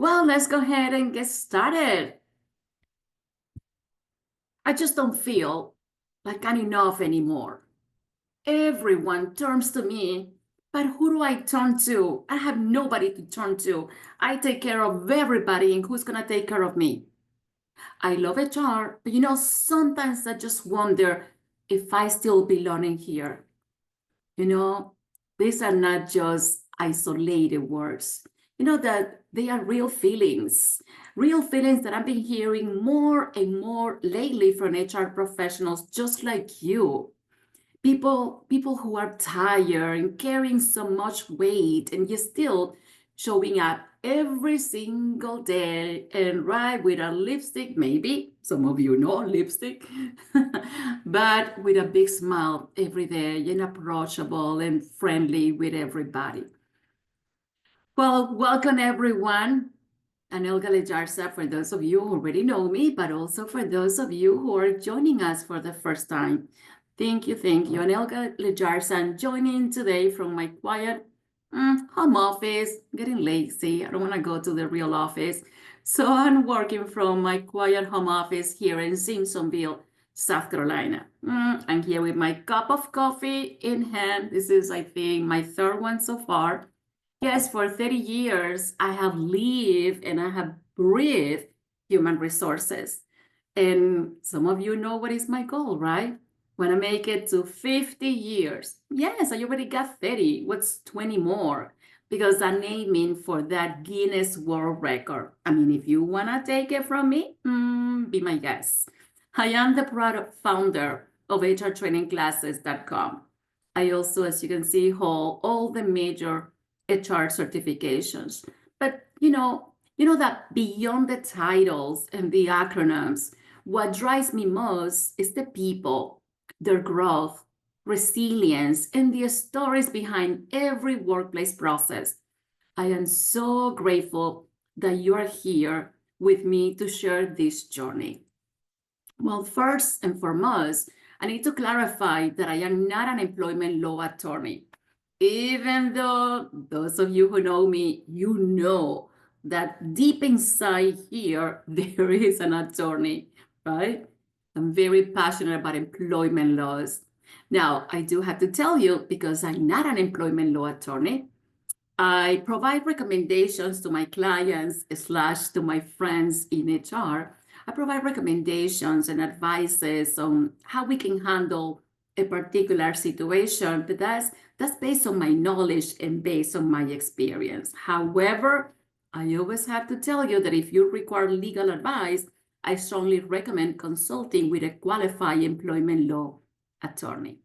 Well, let's go ahead and get started. I just don't feel like I'm enough anymore. Everyone turns to me, but who do I turn to? I have nobody to turn to. I take care of everybody, and who's gonna take care of me? I love HR, but sometimes I just wonder if I still belong in here. You know, these are not just isolated words. You know that they are real feelings that I've been hearing more and more lately from HR professionals just like you. People who are tired and carrying so much weight and yet still showing up every single day and right with a lipstick, maybe some of you know lipstick, but with a big smile every day and approachable and friendly with everybody. Well, welcome everyone. I'm Elga Lejarza, for those of you who already know me, but also for those of you who are joining us for the first time. Thank you. I'm Elga Lejarza. I'm joining today from my quiet home office. I'm getting lazy. I don't want to go to the real office. So I'm working from my quiet home office here in Simpsonville, South Carolina. I'm here with my cup of coffee in hand. This is, I think, my third one so far. Yes, for 30 years, I have lived and I have breathed human resources. And some of you know what is my goal, right? When I make it to 50 years. Yes, I already got 30. What's 20 more? Because I'm aiming for that Guinness World Record. I mean, if you want to take it from me, be my guest. I am the proud founder of HRTrainingClasses.com. I also, as you can see, hold all the major HR certifications. But you know that beyond the titles and the acronyms, what drives me most is the people, their growth, resilience, and the stories behind every workplace process. I am so grateful that you are here with me to share this journey. Well, first and foremost, I need to clarify that I am not an employment law attorney. Even though those of you who know me, you know that deep inside here, there is an attorney, right? I'm very passionate about employment laws. Now, I do have to tell you, because I'm not an employment law attorney, I provide recommendations to my clients slash to my friends in HR. I provide recommendations and advices on how we can handle a particular situation, but that's based on my knowledge and based on my experience. However, I always have to tell you that if you require legal advice, I strongly recommend consulting with a qualified employment law attorney.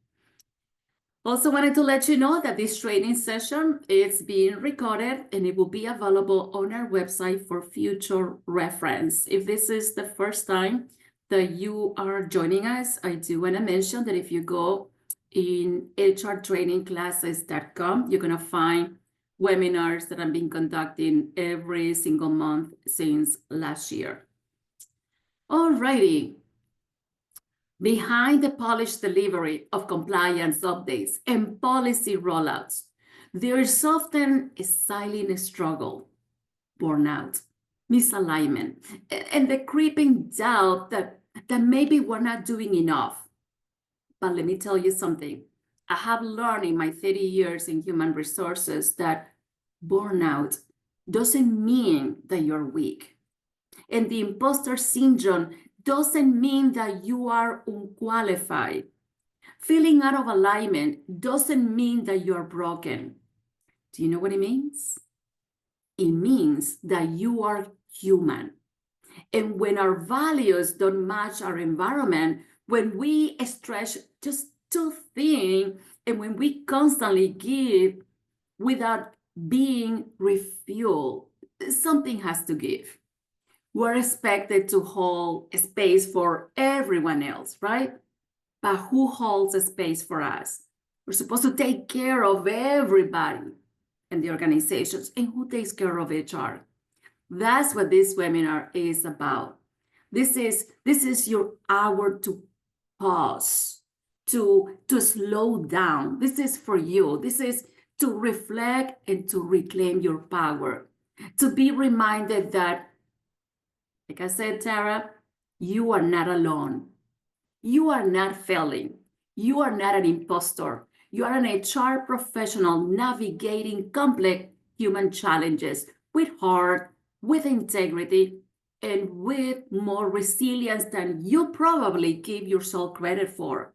Also wanted to let you know that this training session is being recorded and it will be available on our website for future reference. If this is the first time that you are joining us, I do want to mention that if you go in HRTrainingClasses.com, you're going to find webinars that I've been conducting every single month since last year. Alrighty. Behind the polished delivery of compliance updates and policy rollouts, there is often a silent struggle, burnout, misalignment, and the creeping doubt that maybe we're not doing enough. But let me tell you something. I have learned in my 30 years in human resources that burnout doesn't mean that you're weak. And the imposter syndrome doesn't mean that you are unqualified. Feeling out of alignment doesn't mean that you're broken. Do you know what it means? It means that you are human. And when our values don't match our environment, when we stretch just too thin, and when we constantly give without being refueled, something has to give. We're expected to hold a space for everyone else, right? But who holds a space for us? We're supposed to take care of everybody in the organizations. And who takes care of HR? That's what this webinar is about. This is your hour to pause, to slow down. This is for you. This is to reflect and to reclaim your power. To be reminded that, like I said, Tara, you are not alone. You are not failing. You are not an imposter. You are an HR professional navigating complex human challenges with heart, with integrity, and with more resilience than you probably give yourself credit for.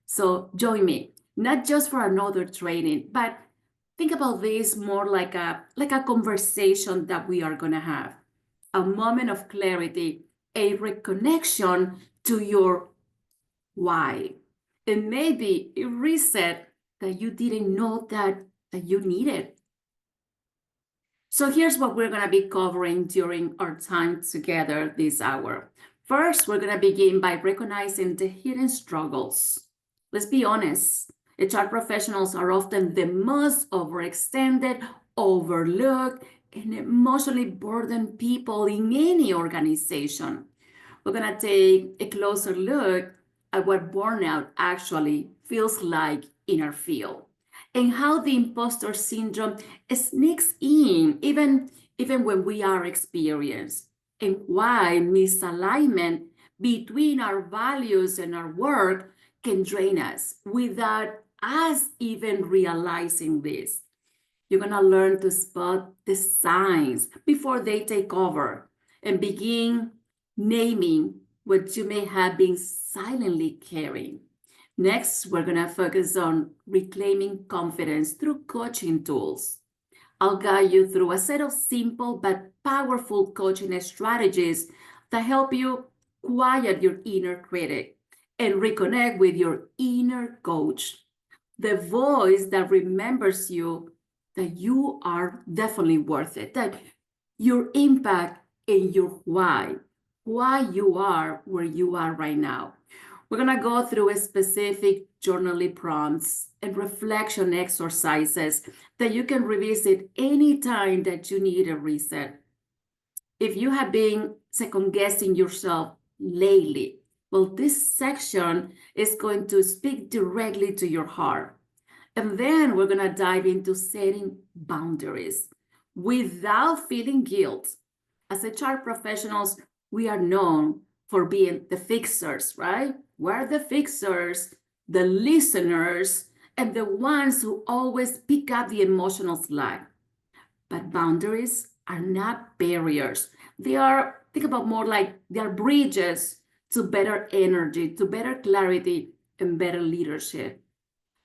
So join me, not just for another training, but think about this more like a conversation that we are going to have, a moment of clarity, a reconnection to your why, and maybe a reset that you didn't know that you needed. So here's what we're going to be covering during our time together this hour. First, we're going to begin by recognizing the hidden struggles. Let's be honest, HR professionals are often the most overextended, overlooked, and emotionally burdened people in any organization. We're going to take a closer look at what burnout actually feels like in our field and how the imposter syndrome sneaks in even when we are experienced, and why misalignment between our values and our work can drain us without us even realizing this. You're going to learn to spot the signs before they take over and begin naming what you may have been silently carrying. Next, we're going to focus on reclaiming confidence through coaching tools. I'll guide you through a set of simple but powerful coaching strategies that help you quiet your inner critic and reconnect with your inner coach, the voice that remembers you that you are definitely worth it, that your impact and your why you are where you are right now. We're going to go through a specific journaling prompts and reflection exercises that you can revisit anytime that you need a reset. If you have been second guessing yourself lately, well, this section is going to speak directly to your heart. And then we're going to dive into setting boundaries without feeling guilt. As HR professionals, we are known for being the fixers, right? We're the fixers, the listeners, and the ones who always pick up the emotional slack. But boundaries are not barriers. They are, think about more like they are bridges to better energy, to better clarity, and better leadership.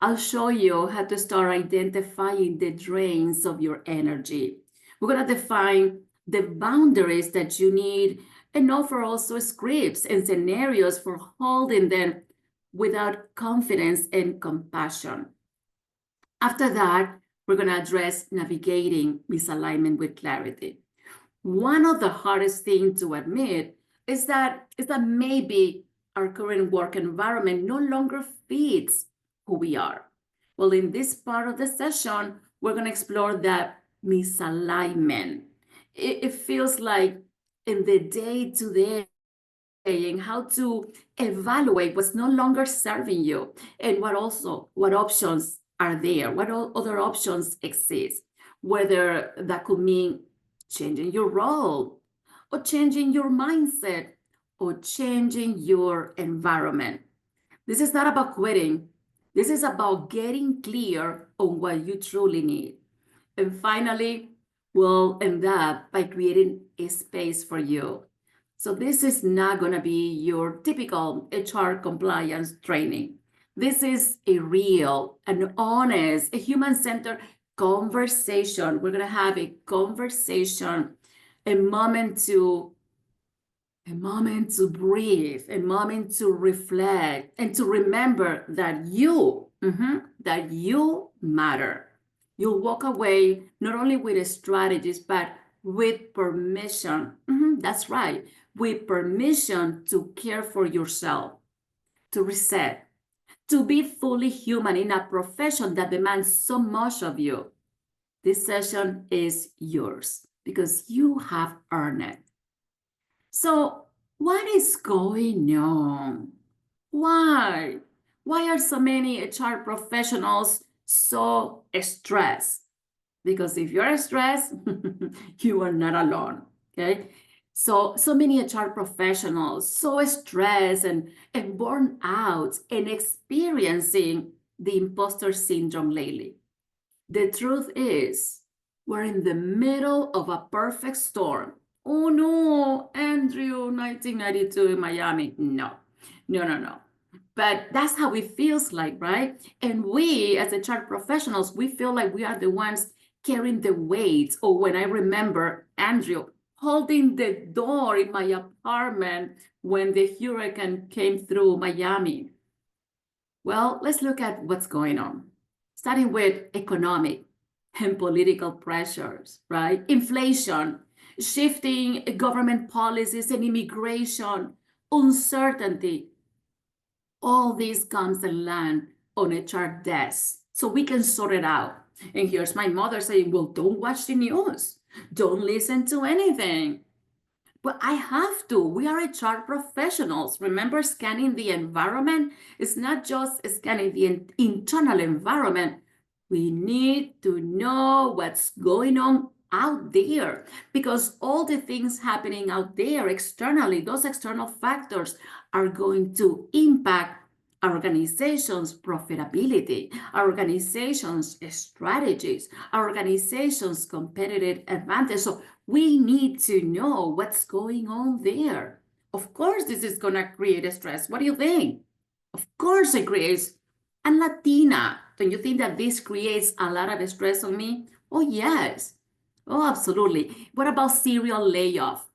I'll show you how to start identifying the drains of your energy. We're going to define the boundaries that you need and offer also scripts and scenarios for holding them without confidence and compassion. After that, we're going to address navigating misalignment with clarity. One of the hardest things to admit is that maybe our current work environment no longer fits who we are. Well, in this part of the session, we're going to explore that misalignment. It feels like in the day-to-day and how to evaluate what's no longer serving you and what options are there, what other options exist, whether that could mean changing your role or changing your mindset or changing your environment. This is not about quitting. This is about getting clear on what you truly need. And finally, we'll end up by creating a space for you. So this is not going to be your typical HR compliance training. This is a real, an honest, a human-centered conversation. We're going to have a conversation, a moment to breathe, a moment to reflect, and to remember that that you matter. You'll walk away not only with strategies, but with permission. That's right, with permission to care for yourself, to reset, to be fully human in a profession that demands so much of you. This session is yours because you have earned it. So, what is going on? Why? Why are so many HR professionals so stressed? Because if you're stressed, you are not alone, okay? So many HR professionals, so stressed and burned out and experiencing the imposter syndrome lately. The truth is, we're in the middle of a perfect storm. Oh no, Andrew, 1992 in Miami. No, no, no, no. But that's how it feels like, right? And we, as HR professionals, we feel like we are the ones carrying the weight. Or when I remember Andrew holding the door in my apartment when the hurricane came through Miami. Well, let's look at what's going on, starting with economic and political pressures, right? Inflation, shifting government policies and immigration, uncertainty. All this comes and land on HR desk so we can sort it out. And here's my mother saying, well, don't watch the news. Don't listen to anything. But I have to. We are HR professionals. Remember, scanning the environment is not just scanning the internal environment. We need to know what's going on out there because all the things happening out there externally, those external factors are going to impact our organization's profitability, our organization's strategies, our organization's competitive advantage. So we need to know what's going on there. Of course, this is going to create a stress. What do you think? Of course, it creates. And Latina, don't you think that this creates a lot of stress on me? Oh, yes. Oh, absolutely. What about serial layoff?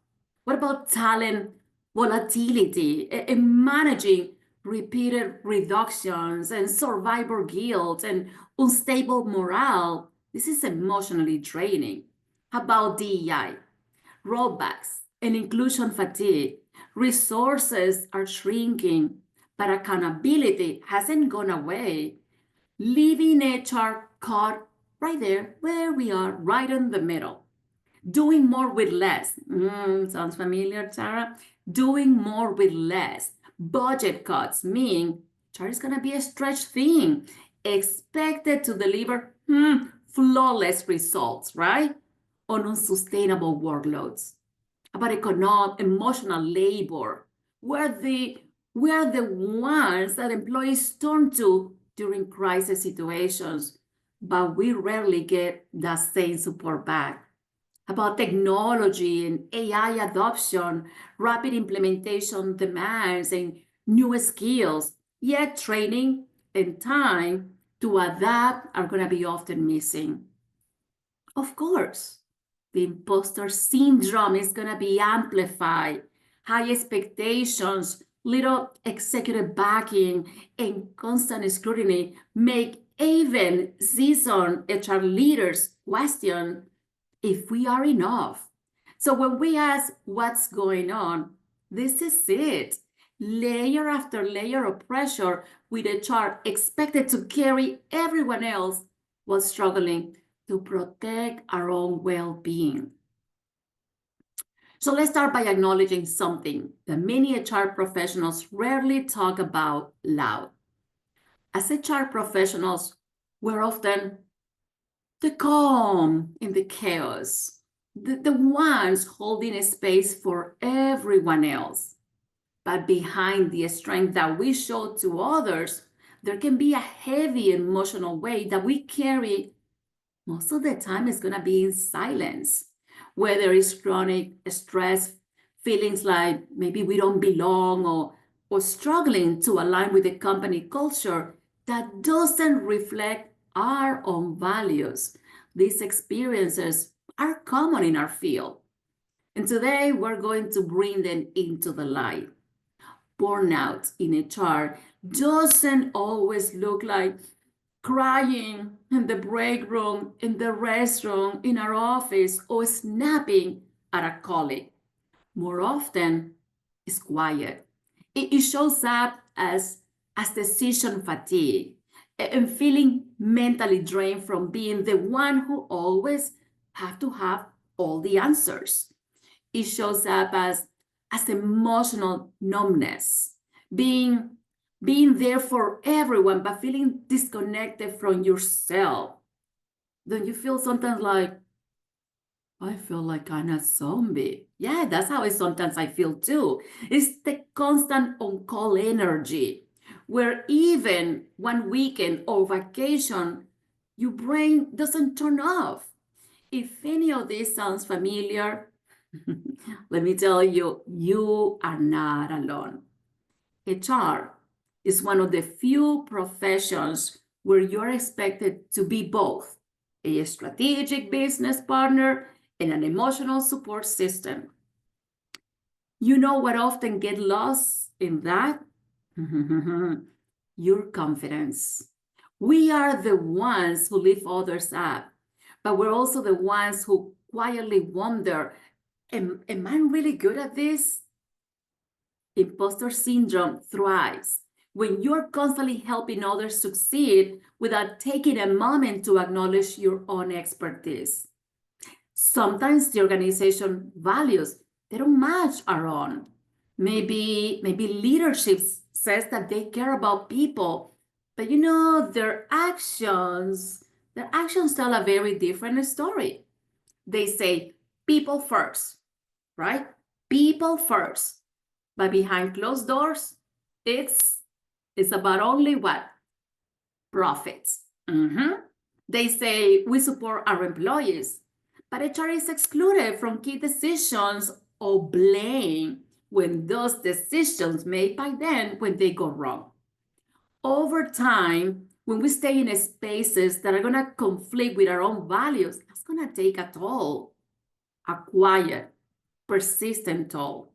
What about talent volatility and managing repeated reductions and survivor guilt and unstable morale? This is emotionally draining. How about DEI? Rollbacks and inclusion fatigue. Resources are shrinking, but accountability hasn't gone away, leaving HR caught right there where we are, right in the middle. Doing more with less. Sounds familiar, Tara? Doing more with less. Budget cuts mean HR is going to be a stretch thing, expected to deliver flawless results, right? On unsustainable workloads. About emotional labor. We're the ones that employees turn to during crisis situations, but we rarely get that same support back. About technology and AI adoption, rapid implementation demands and new skills, yet training and time to adapt are going to be often missing. Of course, the imposter syndrome is going to be amplified. High expectations, little executive backing, and constant scrutiny make even seasoned HR leaders question if we are enough. So when we ask what's going on, this is it. Layer after layer of pressure with HR expected to carry everyone else while struggling to protect our own well-being. So let's start by acknowledging something that many HR professionals rarely talk about loud. As HR professionals, we're often the calm in the chaos, the ones holding a space for everyone else. But behind the strength that we show to others, there can be a heavy emotional weight that we carry most of the time is going to be in silence, whether it's chronic stress, feelings like maybe we don't belong, or struggling to align with the company culture that doesn't reflect our own values. These experiences are common in our field. And today we're going to bring them into the light. Burnout in HR doesn't always look like crying in the break room, in the restroom, in our office, or snapping at a colleague. More often, it's quiet. It shows up as decision fatigue and feeling mentally drained from being the one who always have to have all the answers. It shows up as emotional numbness, being there for everyone, but feeling disconnected from yourself. Don't you feel sometimes like, I feel like I'm a zombie? Yeah, that's how sometimes I feel too. It's the constant on-call energy, where even one weekend or vacation, your brain doesn't turn off. If any of this sounds familiar, let me tell you, you are not alone. HR is one of the few professions where you're expected to be both a strategic business partner and an emotional support system. You know what often get lost in that? Your confidence. We are the ones who lift others up, but we're also the ones who quietly wonder, am I really good at this? Imposter syndrome thrives when you're constantly helping others succeed without taking a moment to acknowledge your own expertise. Sometimes the organization values they don't match our own. Maybe leadership says that they care about people, but their actions tell a very different story. They say people first, right? People first. But behind closed doors, it's it's about only what? Profits. They say we support our employees, but HR is excluded from key decisions or blame when those decisions made by them when they go wrong. Over time, when we stay in spaces that are going to conflict with our own values, that's going to take a toll, a quiet, persistent toll.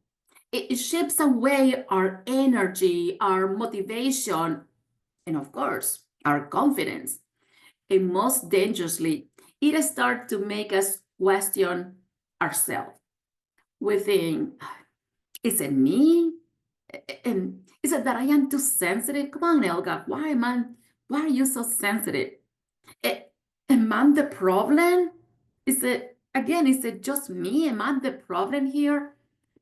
It shapes away our energy, our motivation, and of course, our confidence. And most dangerously, it starts to make us question ourselves. We think, is it me? And is it that I am too sensitive? Come on, Elga, why are you so sensitive? Am I the problem? Is it just me? Am I the problem here?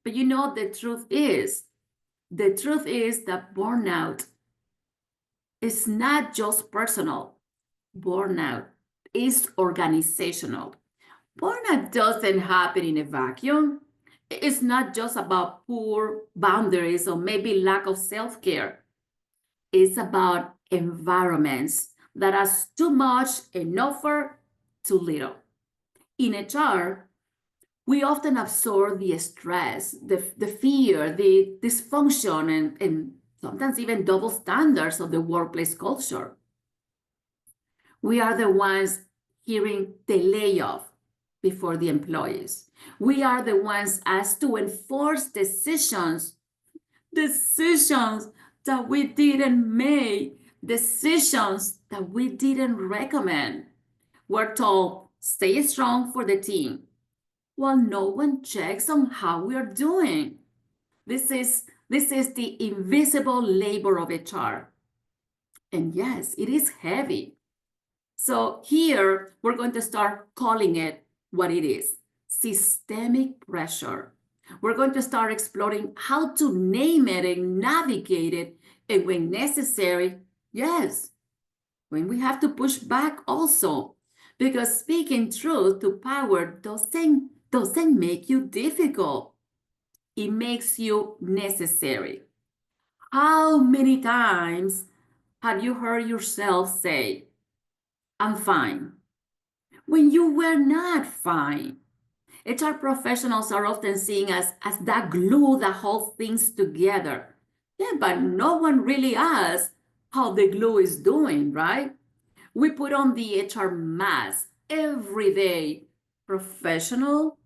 But the truth is that burnout is not just personal. Burnout is organizational. Burnout doesn't happen in a vacuum. It's not just about poor boundaries or maybe lack of self-care. It's about environments that are too much and offer too little. In HR, we often absorb the stress, the fear, the dysfunction, and sometimes even double standards of the workplace culture. We are the ones hearing the layoff before the employees. We are the ones asked to enforce decisions that we didn't make, decisions that we didn't recommend. We're told, stay strong for the team, while no one checks on how we are doing. This is the invisible labor of HR. And yes, it is heavy. So here we're going to start calling it what it is: systemic pressure. We're going to start exploring how to name it and navigate it, and when necessary, yes, when we have to push back also. Because speaking truth to power doesn't make you difficult. It makes you necessary. How many times have you heard yourself say, I'm fine, when you were not fine? HR professionals are often seen as that glue that holds things together. Yeah, but no one really asks how the glue is doing, right? We put on the HR mask every day: professional,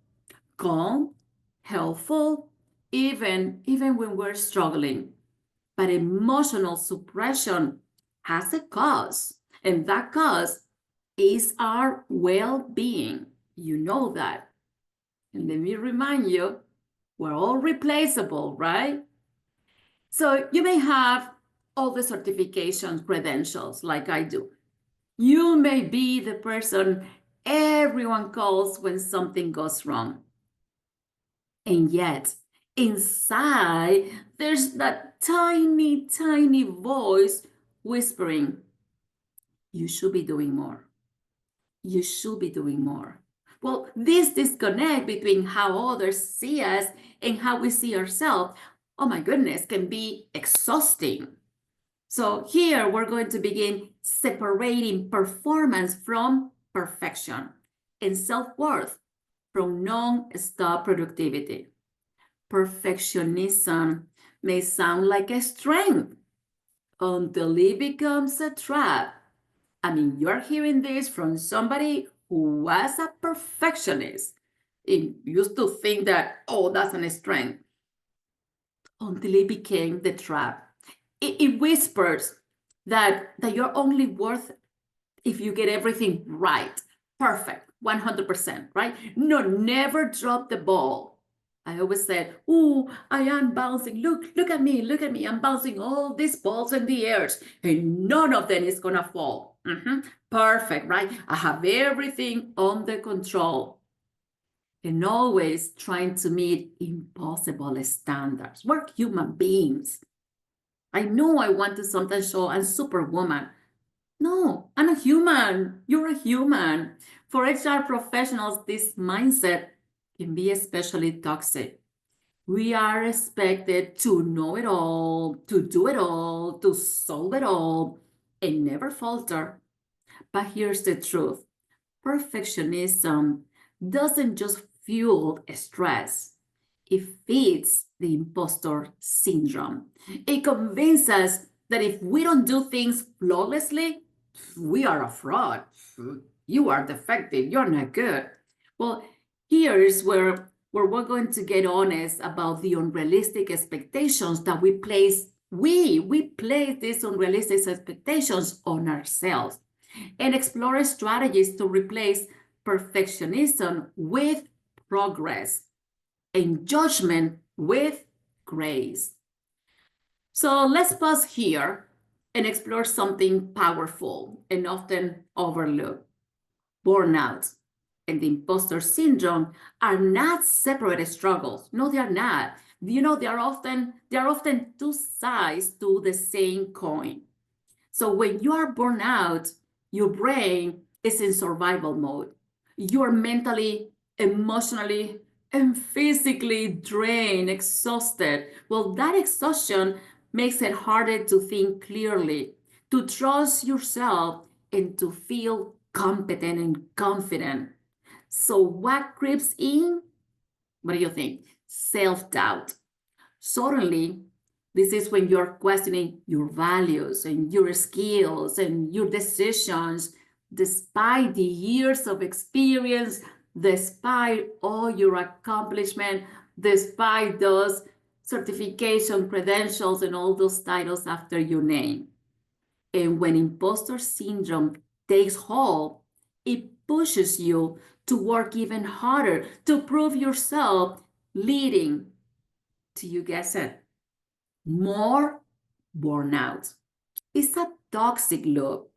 calm, helpful, even when we're struggling. But emotional suppression has a cause, and that cause is our well-being. You know that. And let me remind you, we're all replaceable, right? So you may have all the certification credentials like I do. You may be the person everyone calls when something goes wrong. And yet, inside, there's that tiny, tiny voice whispering, you should be doing more. you should be doing more. Well, this disconnect between how others see us and how we see ourselves, oh my goodness, can be exhausting. So here we're going to begin separating performance from perfection and self-worth from non-stop productivity. Perfectionism may sound like a strength until it becomes a trap. I mean, you're hearing this from somebody who was a perfectionist. It used to think that, oh, that's a strength, until it became the trap. It whispers that you're only worth if you get everything right, perfect, 100%, right? No, never drop the ball. I always said, oh, I am bouncing. Look at me, look at me. I'm bouncing all these balls in the air, and none of them is gonna fall. Perfect, right? I have everything under control. And always trying to meet impossible standards. We're human beings. I know I want to sometimes show I'm superwoman. No, I'm a human. You're a human. For HR professionals, this mindset can be especially toxic. We are expected to know it all, to do it all, to solve it all, and never falter. But here's the truth. Perfectionism doesn't just fuel stress, it feeds the imposter syndrome. It convinces us that if we don't do things flawlessly, we are a fraud. You are defective. You're not good. Well, here's where we're going to get honest about the unrealistic expectations that we place. We place these unrealistic expectations on ourselves and explore strategies to replace perfectionism with progress and judgment with grace. So let's pause here and explore something powerful and often overlooked. Burnout and the imposter syndrome are not separate struggles. No, they are not. You know, they are often two sides to the same coin. So when you are burned out, your brain is in survival mode. You're mentally, emotionally, and physically drained, exhausted. Well, that exhaustion makes it harder to think clearly, to trust yourself, and to feel competent and confident. So what creeps in? What do you think? Self-doubt. Suddenly, this is when you're questioning your values and your skills and your decisions, despite the years of experience, despite all your accomplishment, despite those certification credentials and all those titles after your name. And when imposter syndrome takes hold, it pushes you to work even harder to prove yourself, leading to, you guess it, more burnout. It's a toxic loop.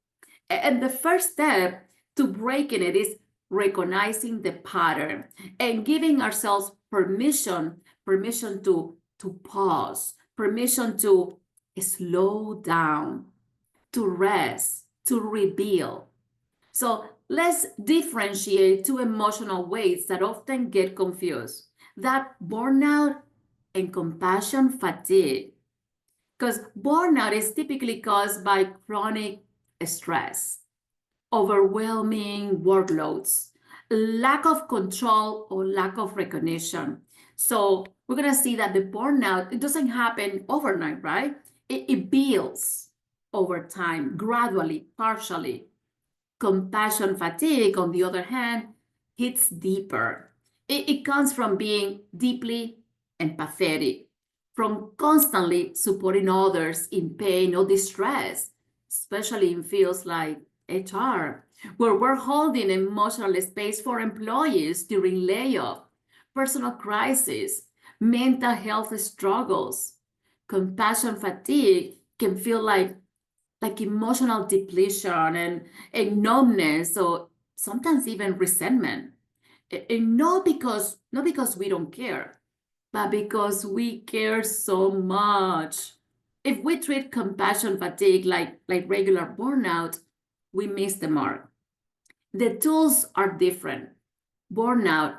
And the first step to breaking it is recognizing the pattern and giving ourselves permission to pause, permission to slow down, to rest, to rebuild. So let's differentiate two emotional weights that often get confused: that burnout and compassion fatigue. Because burnout is typically caused by chronic stress, overwhelming workloads, lack of control, or lack of recognition. So we're going to see that the burnout, it doesn't happen overnight, right? It builds over time, gradually, partially. Compassion fatigue, on the other hand, hits deeper. It comes from being deeply empathetic, from constantly supporting others in pain or distress, especially in fields like HR, where we're holding emotional space for employees during layoff, personal crisis, mental health struggles. Compassion fatigue can feel like emotional depletion and numbness, or sometimes even resentment. And not because we don't care, but because we care so much. If we treat compassion fatigue like regular burnout, we miss the mark. The tools are different. Burnout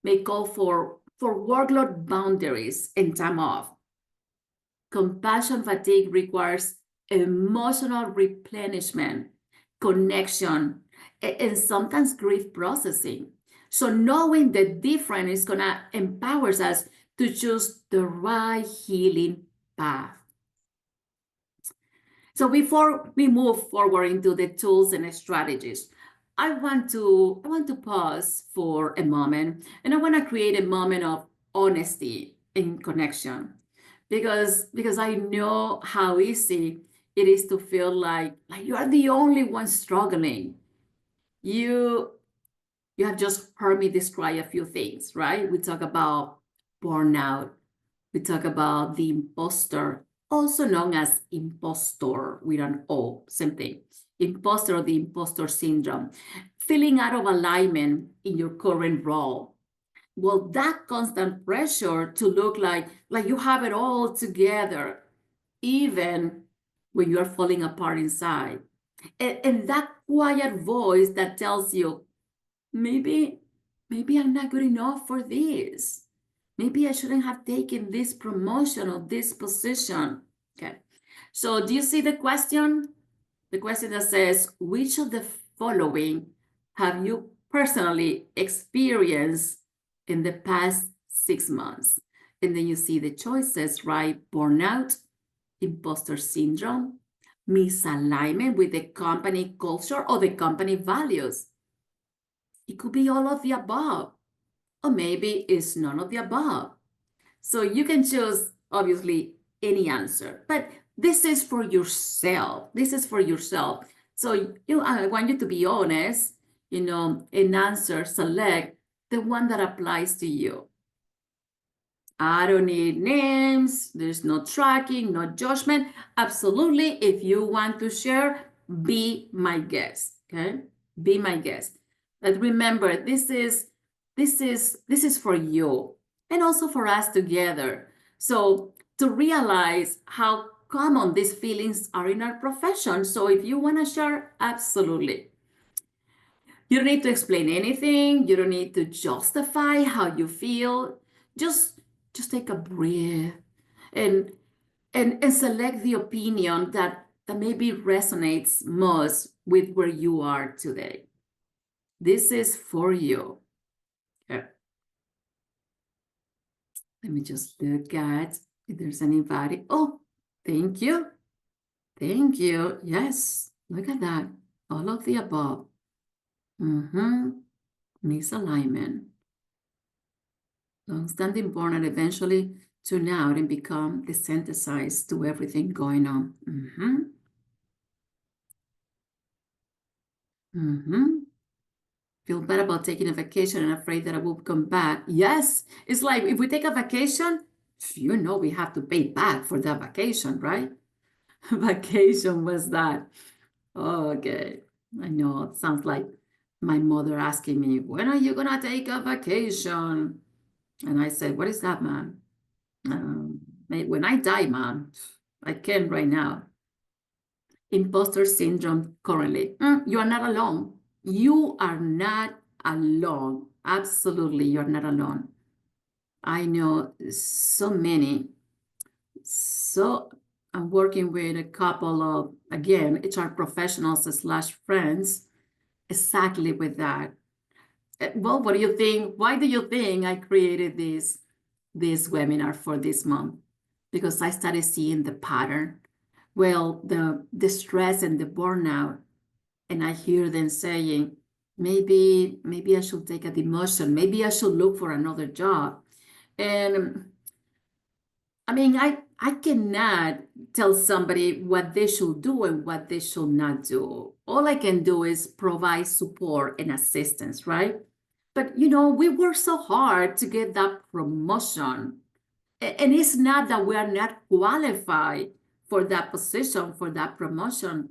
may call for workload boundaries and time off. Compassion fatigue requires emotional replenishment, connection, and sometimes grief processing. So knowing the difference is gonna empowers us to choose the right healing path. So before we move forward into the tools and strategies, I want to pause for a moment, and I want to create a moment of honesty and connection, because I know how easy it is to feel like you are the only one struggling. You you have just heard me describe a few things, right? We talk about burnout. We talk about the imposter, also known as impostor with an O, same thing. Imposter or the imposter syndrome. Feeling out of alignment in your current role. Well, that constant pressure to look like you have it all together, even when you're falling apart inside. And that quiet voice that tells you, maybe, maybe I'm not good enough for this. Maybe I shouldn't have taken this promotion or this position. Okay. So do you see the question? The question that says, which of the following have you personally experienced in the past 6 months? And then you see the choices, right? Burnout, imposter syndrome, misalignment with the company culture or the company values. It could be all of the above, or maybe it's none of the above. So you can choose, obviously, any answer, but this is for yourself. This is for yourself. So I want you to be honest, and answer, select the one that applies to you. I don't need names. There's no tracking, no judgment. Absolutely. If you want to share, be my guest. Okay? Be my guest. But remember, this is for you and also for us together. So to realize how common these feelings are in our profession. So if you want to share, absolutely. You don't need to explain anything. You don't need to justify how you feel. Just just take a breath and and select the opinion that maybe resonates most with where you are today. This is for you. Okay. Let me just look at if there's anybody. Oh, thank you. Thank you. Yes, look at that. All of the above. Misalignment. Long-standing burnout eventually tune out and become desensitized to everything going on. Feel bad about taking a vacation and afraid that I will come back. Yes, it's like if we take a vacation, we have to pay back for that vacation, right? Vacation was that. Okay, I know it sounds like my mother asking me, when are you gonna take a vacation? And I said, what is that, man? When I die, man, I can't right now. Imposter syndrome currently. You are not alone. You are not alone. Absolutely, you're not alone. I know so many. So I'm working with a couple of, again, HR professionals slash friends, exactly with that. Well, what do you think? Why do you think I created this webinar for this month? Because I started seeing the pattern. Well, the stress and the burnout, and I hear them saying, maybe I should take a demotion, maybe I should look for another job. And I mean, I cannot tell somebody what they should do and what they should not do. All I can do is provide support and assistance, right? But we work so hard to get that promotion. And it's not that we are not qualified for that position, for that promotion.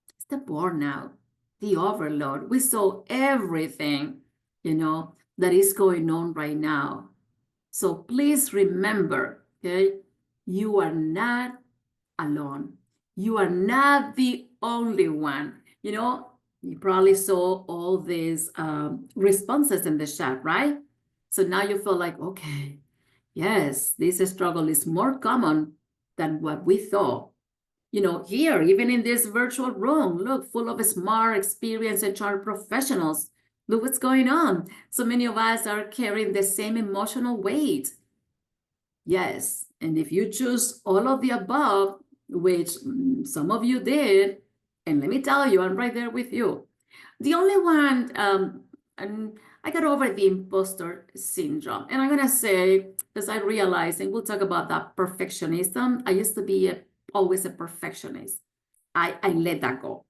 It's the burnout, the overload. We saw everything, that is going on right now. So please remember, okay, you are not alone. You are not the only one. You probably saw all these responses in the chat, right? So now you feel like, okay, yes, this struggle is more common than what we thought. Here, even in this virtual room, look, full of smart, experienced HR professionals. Look what's going on. So many of us are carrying the same emotional weight. Yes, and if you choose all of the above, which some of you did, and let me tell you, I'm right there with you. The only one, and I got over the imposter syndrome. And I'm going to say, because I realized, and we'll talk about that perfectionism. I used to be always a perfectionist. I let that go.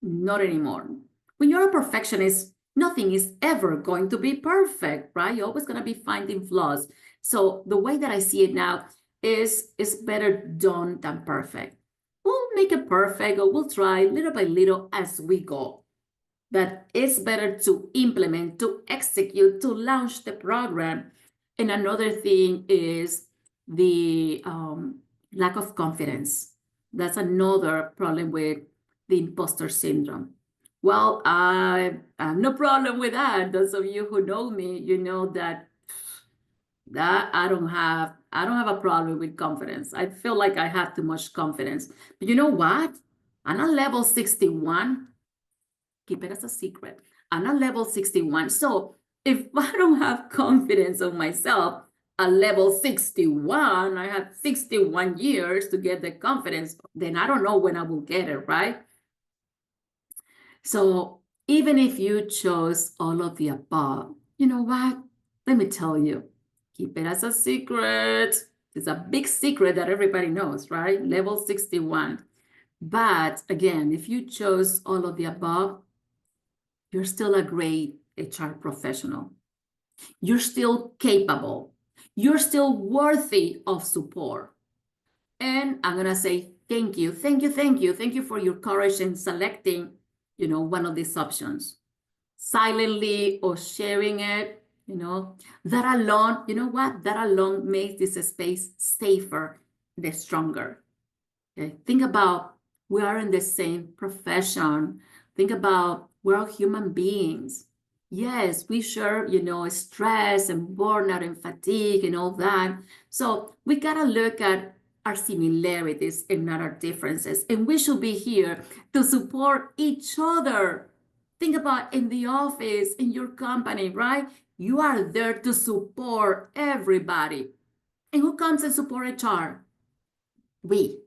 Not anymore. When you're a perfectionist, nothing is ever going to be perfect, right? You're always going to be finding flaws. So the way that I see it now is better done than perfect. We'll make it perfect, or we'll try little by little as we go. But it's better to implement, to execute, to launch the program. And another thing is the lack of confidence. That's another problem with the imposter syndrome. Well, I have no problem with that. Those of you who know me, you know that I don't have a problem with confidence. I feel like I have too much confidence. But you know what? I'm at level 61. Keep it as a secret. I'm at level 61. So if I don't have confidence of myself at level 61, I have 61 years to get the confidence, then I don't know when I will get it, right? So even if you chose all of the above, you know what? Let me tell you, keep it as a secret. It's a big secret that everybody knows, right? Level 61. But again, if you chose all of the above, you're still a great HR professional. You're still capable. You're still worthy of support. And I'm going to say thank you, thank you, thank you. Thank you for your courage in selecting, one of these options. Silently or sharing it, that alone, you know what? That alone makes this space safer, the stronger. Okay? Think about we are in the same profession. Think about we're all human beings. Yes, we share, stress and burnout and fatigue and all that. So we got to look at our similarities and not our differences. And we should be here to support each other. Think about in the office, in your company, right? You are there to support everybody. And who comes and support HR? We,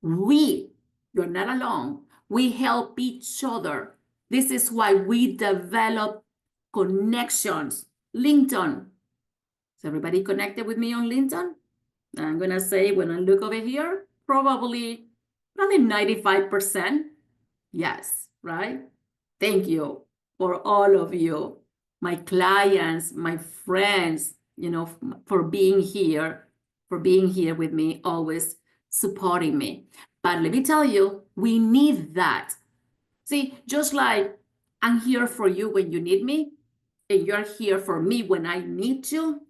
you're not alone. We help each other. This is why we develop connections. LinkedIn. Is everybody connected with me on LinkedIn? I'm going to say when I look over here, probably 95%. Yes, right? Thank you for all of you, my clients, my friends, for being here with me, always supporting me. But let me tell you, we need that. See, just like I'm here for you when you need me, and you're here for me when I need you,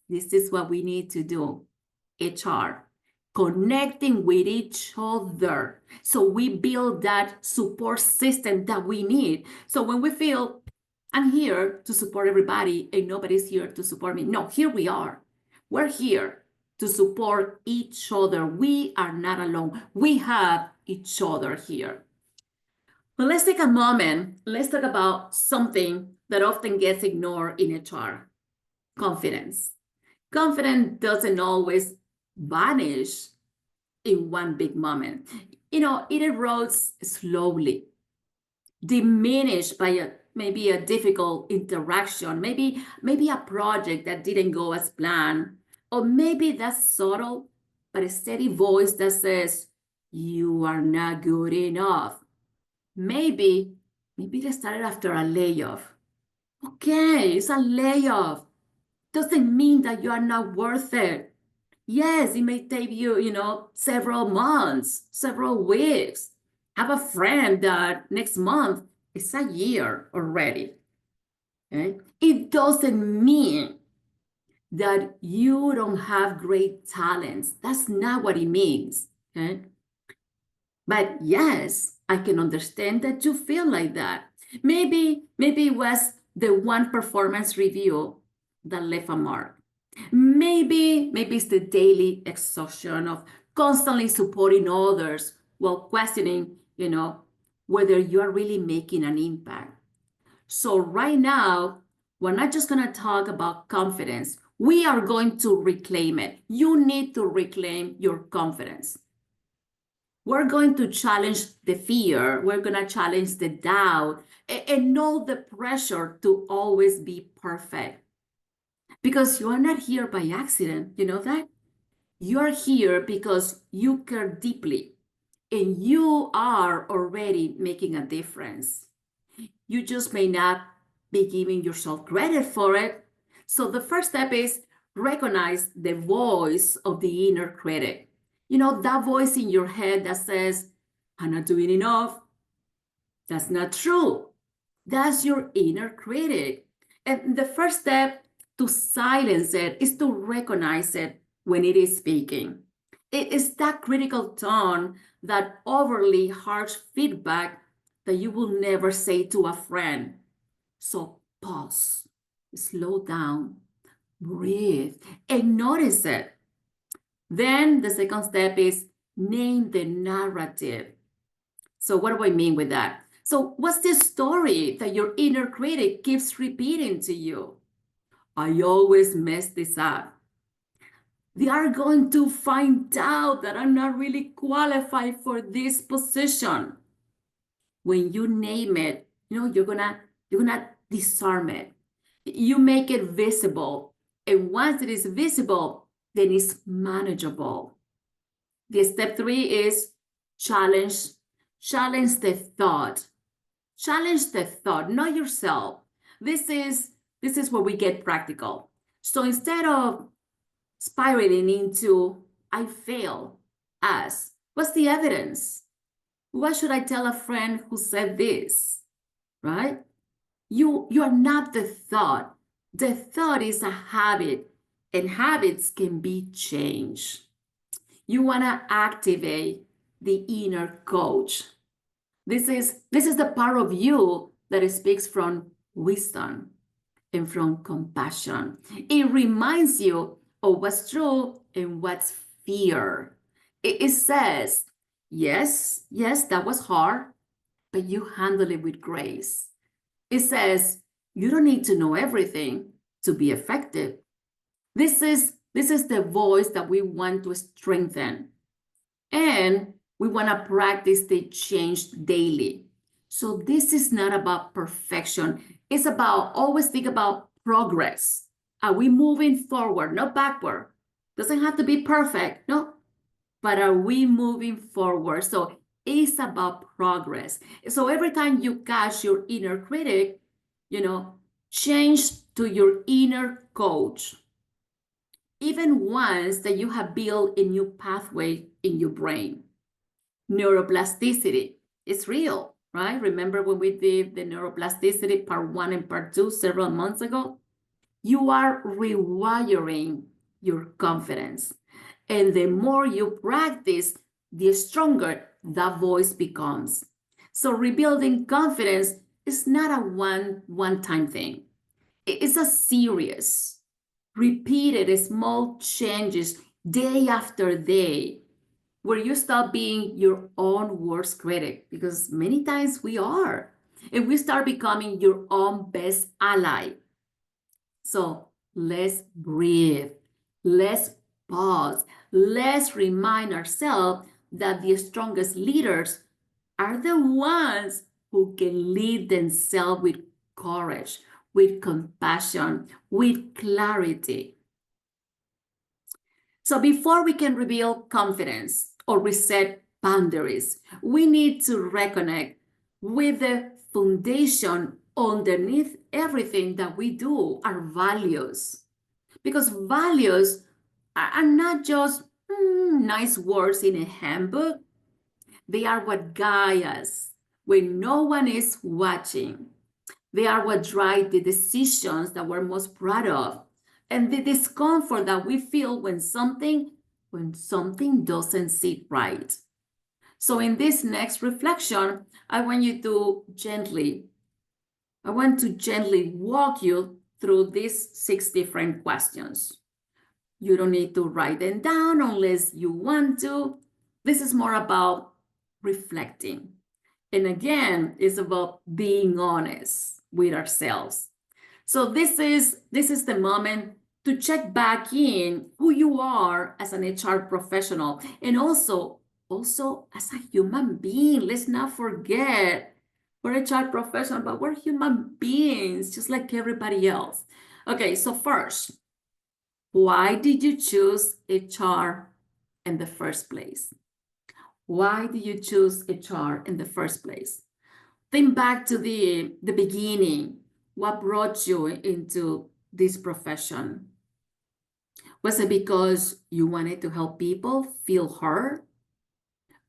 this is what we need to do. HR, connecting with each other. So we build that support system that we need. So when we feel I'm here to support everybody and nobody's here to support me. No, here we are. We're here to support each other. We are not alone. We have each other here. Well, let's take a moment. Let's talk about something that often gets ignored in HR, confidence. Confidence doesn't always vanish in one big moment. It erodes slowly, diminished by maybe a difficult interaction, maybe a project that didn't go as planned, or maybe that subtle but a steady voice that says, you are not good enough. Maybe they started after a layoff. Okay, it's a layoff. Doesn't mean that you are not worth it. Yes, it may take you, several months, several weeks. I have a friend that next month is a year already. Okay? It doesn't mean that you don't have great talents. That's not what it means. Okay? But yes, I can understand that you feel like that. Maybe it was the one performance review that left a mark. Maybe it's the daily exhaustion of constantly supporting others while questioning, whether you are really making an impact. So right now, we're not just going to talk about confidence. We are going to reclaim it. You need to reclaim your confidence. We're going to challenge the fear. We're going to challenge the doubt and all the pressure to always be perfect. Because you are not here by accident. You know that? You are here because you care deeply and you are already making a difference. You just may not be giving yourself credit for it. So the first step is recognize the voice of the inner critic. That voice in your head that says, I'm not doing enough. That's not true. That's your inner critic. And the first step to silence it is to recognize it when it is speaking. It is that critical tone, that overly harsh feedback that you will never say to a friend. So pause, slow down, breathe, and notice it. Then the second step is name the narrative. So what do I mean with that? So what's the story that your inner critic keeps repeating to you? I always mess this up. They are going to find out that I'm not really qualified for this position. When you name it, you're gonna disarm it. You make it visible. And once it is visible, then it's manageable. The step 3 is challenge the thought. Challenge the thought, not yourself. This is where we get practical. So instead of spiraling into I fail, ask, what's the evidence? What should I tell a friend who said this? Right? You are not the thought. The thought is a habit, and habits can be changed. You want to activate the inner coach. This is the part of you that speaks from wisdom and from compassion. It reminds you of what's true and what's fear. It says, yes, that was hard, but you handle it with grace. It says, you don't need to know everything to be effective. This is the voice that we want to strengthen. And we want to practice the change daily. So this is not about perfection. It's about always think about progress. Are we moving forward, not backward? Doesn't have to be perfect, no. But are we moving forward? So it's about progress. So every time you catch your inner critic, change to your inner coach. Even once that you have built a new pathway in your brain. Neuroplasticity is real, right? Remember when we did the neuroplasticity part 1 and part 2 several months ago? You are rewiring your confidence. And the more you practice, the stronger that voice becomes. So rebuilding confidence is not a one-time thing. It's a series, repeated small changes day after day, where you stop being your own worst critic, because many times we are, and we start becoming your own best ally. So let's breathe, let's pause, let's remind ourselves that the strongest leaders are the ones who can lead themselves with courage, with compassion, with clarity. So before we can rebuild confidence or reset boundaries, we need to reconnect with the foundation underneath everything that we do, our values. Because values are not just nice words in a handbook. They are what guide us when no one is watching. They are what drive the decisions that we're most proud of, and the discomfort that we feel when something doesn't sit right. So in this next reflection, I want you to gently I want to gently walk you through these 6 different questions. You don't need to write them down unless you want to. This is more about reflecting. And again, it's about being honest with ourselves. So this is the moment to check back in who you are as an HR professional and also as a human being. Let's not forget we're HR professional, but we're human beings just like everybody else. Okay, so first, why did you choose HR in the first place? Why did you choose HR in the first place? Think back to the beginning. What brought you into this profession? Was it because you wanted to help people feel heard?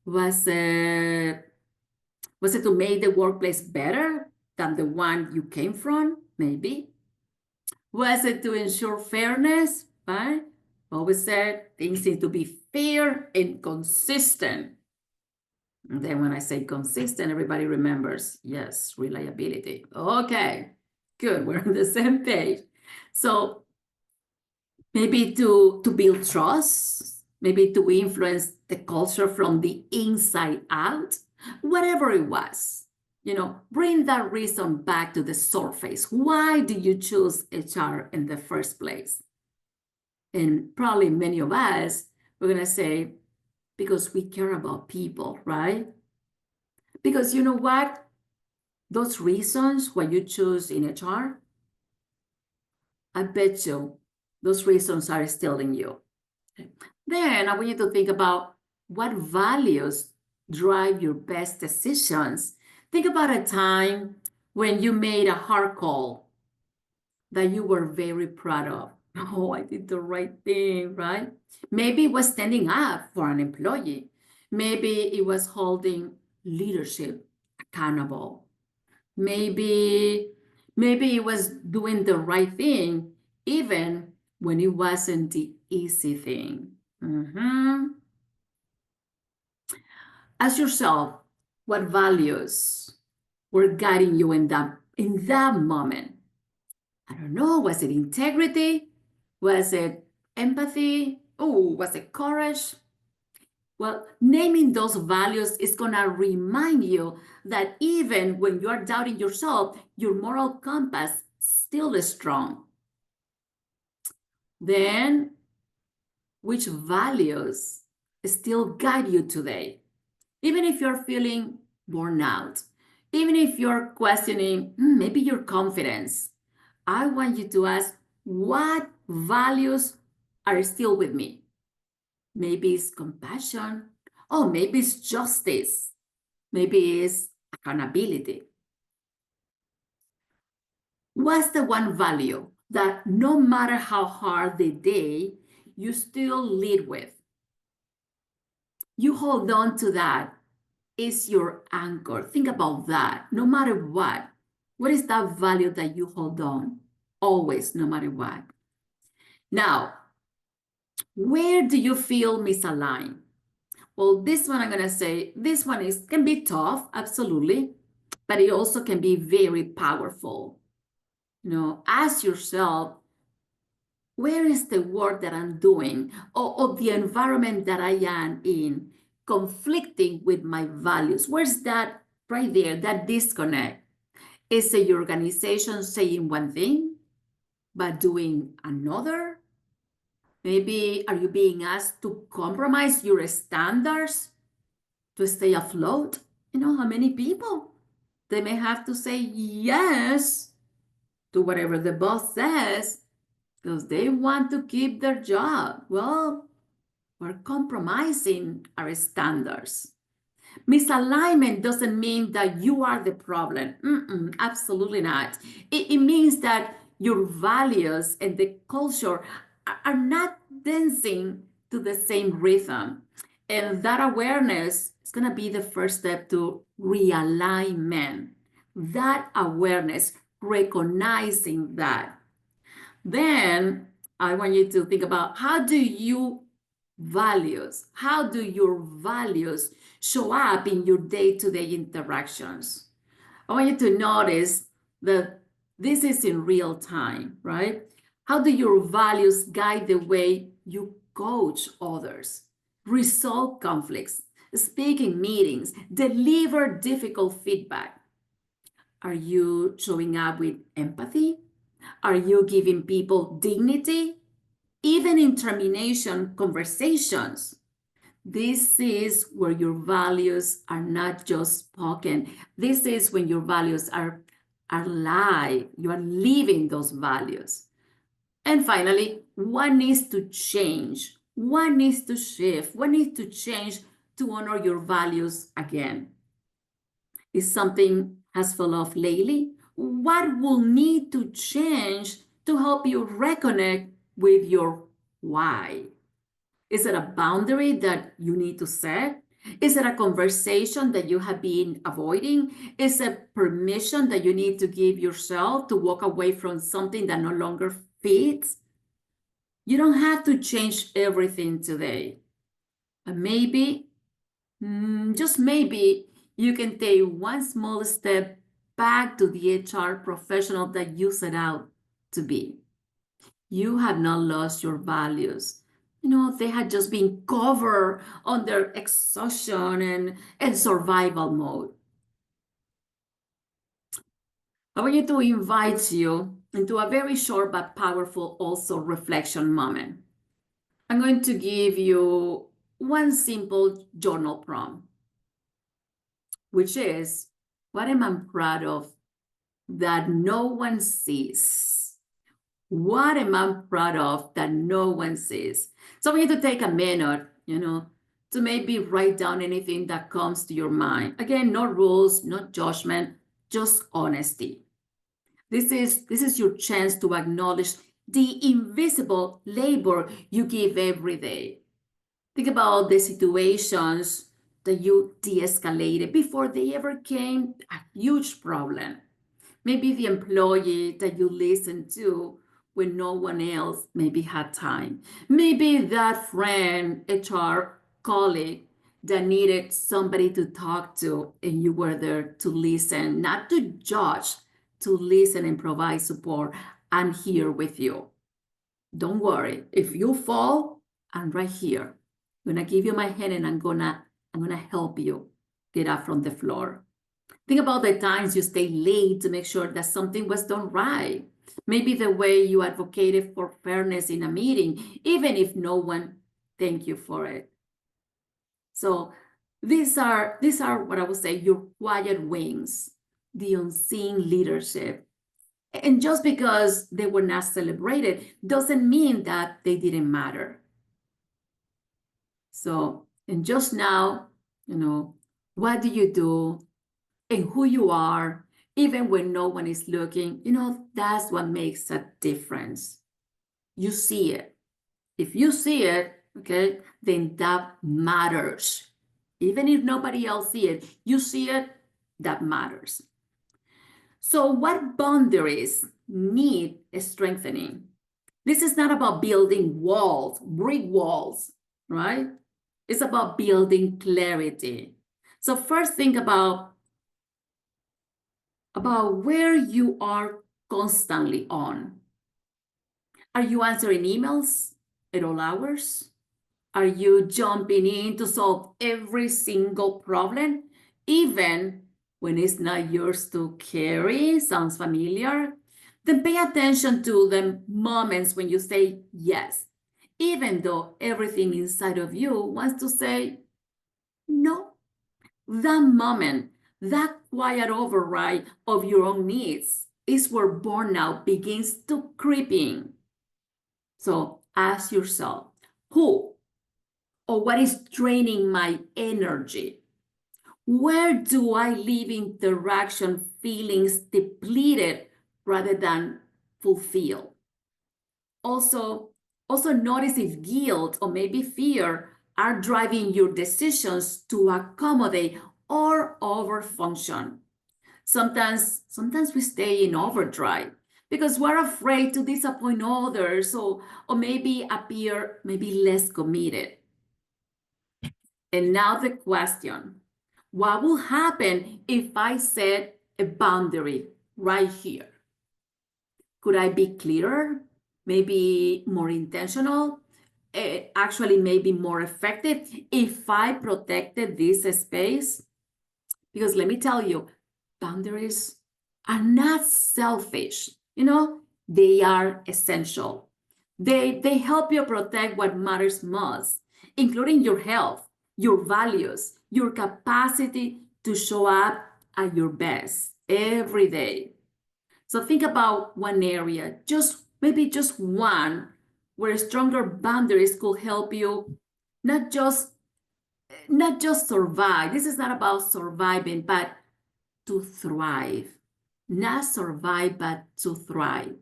Was it to make the workplace better than the one you came from? Maybe. Was it to ensure fairness? Right? Always said things need to be fair and consistent. And then when I say consistent, everybody remembers, yes, reliability. Okay, good, we're on the same page. So maybe to build trust, maybe to influence the culture from the inside out, whatever it was, bring that reason back to the surface. Why did you choose HR in the first place? And probably many of us, we're going to say, because we care about people, right? Because you know what? Those reasons why you choose in HR, I bet you those reasons are still in you. Okay. Then I want you to think about what values drive your best decisions. Think about a time when you made a hard call that you were very proud of. Oh, I did the right thing, right? Maybe it was standing up for an employee. Maybe it was holding leadership accountable. Maybe it was doing the right thing, even when it wasn't the easy thing. Ask yourself, what values were guiding you in that moment? I don't know, was it integrity? Was it empathy? Oh, was it courage? Well, naming those values is going to remind you that even when you're doubting yourself, your moral compass still is strong. Then, which values still guide you today? Even if you're feeling worn out, even if you're questioning maybe your confidence, I want you to ask, what values are still with me? Maybe it's compassion. Oh, maybe it's justice. Maybe it's accountability. What's the one value that no matter how hard the day, you still lead with? You hold on to that. It's your anchor. Think about that. No matter what is that value that you hold on? Always, no matter what. Now, where do you feel misaligned? Well, this one I'm going to say, this one can be tough, absolutely, but it also can be very powerful. Ask yourself, where is the work that I'm doing or the environment that I am in conflicting with my values? Where's that right there, that disconnect? Is it your organization saying one thing, but doing another? Maybe are you being asked to compromise your standards to stay afloat? How many people? They may have to say yes to whatever the boss says because they want to keep their job. Well, we're compromising our standards. Misalignment doesn't mean that you are the problem. Absolutely not. It means that your values and the culture are not dancing to the same rhythm. And that awareness is going to be the first step to realignment. That awareness, recognizing that. Then I want you to think about how do your values show up in your day-to-day interactions? I want you to notice this is in real time, right? How do your values guide the way you coach others, resolve conflicts, speak in meetings, deliver difficult feedback? Are you showing up with empathy? Are you giving people dignity? Even in termination conversations, this is where your values are not just spoken. This is when your values are live. You are living those values. And finally, what needs to change? What needs to shift? What needs to change to honor your values again? If something has fallen off lately, what will need to change to help you reconnect with your why? Is it a boundary that you need to set? Is it a conversation that you have been avoiding? Is it permission that you need to give yourself to walk away from something that no longer fits? You don't have to change everything today. And maybe, just maybe, you can take one small step back to the HR professional that you set out to be. You have not lost your values. They had just been covered under exhaustion and survival mode. I want you to invite you into a very short but powerful also reflection moment. I'm going to give you one simple journal prompt, which is, what am I proud of that no one sees? What am I proud of that no one sees? So we need to take a minute, to maybe write down anything that comes to your mind. Again, no rules, no judgment, just honesty. This is your chance to acknowledge the invisible labor you give every day. Think about the situations that you de-escalated before they ever came a huge problem. Maybe the employee that you listened to when no one else maybe had time. Maybe that friend, HR colleague that needed somebody to talk to, and you were there to listen, not to judge, to listen and provide support. I'm here with you. Don't worry. If you fall, I'm right here. I'm gonna give you my hand and I'm gonna help you get up from the floor. Think about the times you stayed late to make sure that something was done right. Maybe the way you advocated for fairness in a meeting, even if no one thanked you for it. So these are what I would say your quiet wings, the unseen leadership. And just because they were not celebrated doesn't mean that they didn't matter. So, and just now, what do you do and who you are, even when no one is looking, that's what makes a difference. You see it. If you see it, okay, then that matters. Even if nobody else see it, you see it, that matters. So what boundaries need strengthening? This is not about building walls, brick walls, right? It's about building clarity. So first think about where you are constantly on. Are you answering emails at all hours? Are you jumping in to solve every single problem, even when it's not yours to carry? Sounds familiar? Then pay attention to the moments when you say yes, even though everything inside of you wants to say no. That moment, that quiet override of your own needs is where burnout begins to creep in. So ask yourself, who or what is draining my energy? Where do I leave interaction feelings depleted rather than fulfilled? Also notice if guilt or maybe fear are driving your decisions to accommodate or overfunction. Sometimes we stay in overdrive because we're afraid to disappoint others or maybe appear maybe less committed. And now the question, what will happen if I set a boundary? right here. Could I be clearer? Maybe more intentional? Actually, maybe more effective if I protected this space? Because let me tell you, boundaries are not selfish. They are essential. They help you protect what matters most, including your health, your values, your capacity to show up at your best every day. So think about one area, maybe just one, where stronger boundaries could help you not just survive. This is not about surviving, but to thrive. Not survive, but to thrive.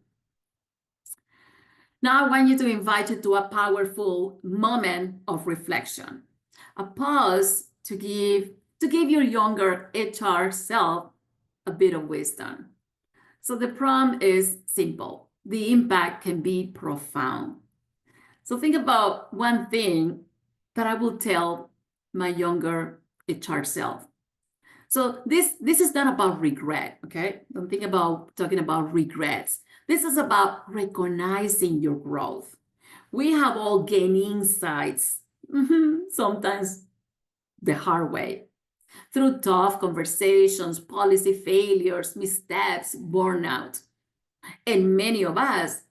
Now I want you to invite you to a powerful moment of reflection. A pause to give your younger HR self a bit of wisdom. So the prompt is simple. The impact can be profound. So think about one thing that I will tell my younger HR self. So this is not about regret, okay? Don't think about talking about regrets. This is about recognizing your growth. We have all gained insights, sometimes the hard way, through tough conversations, policy failures, missteps, burnout. And many of us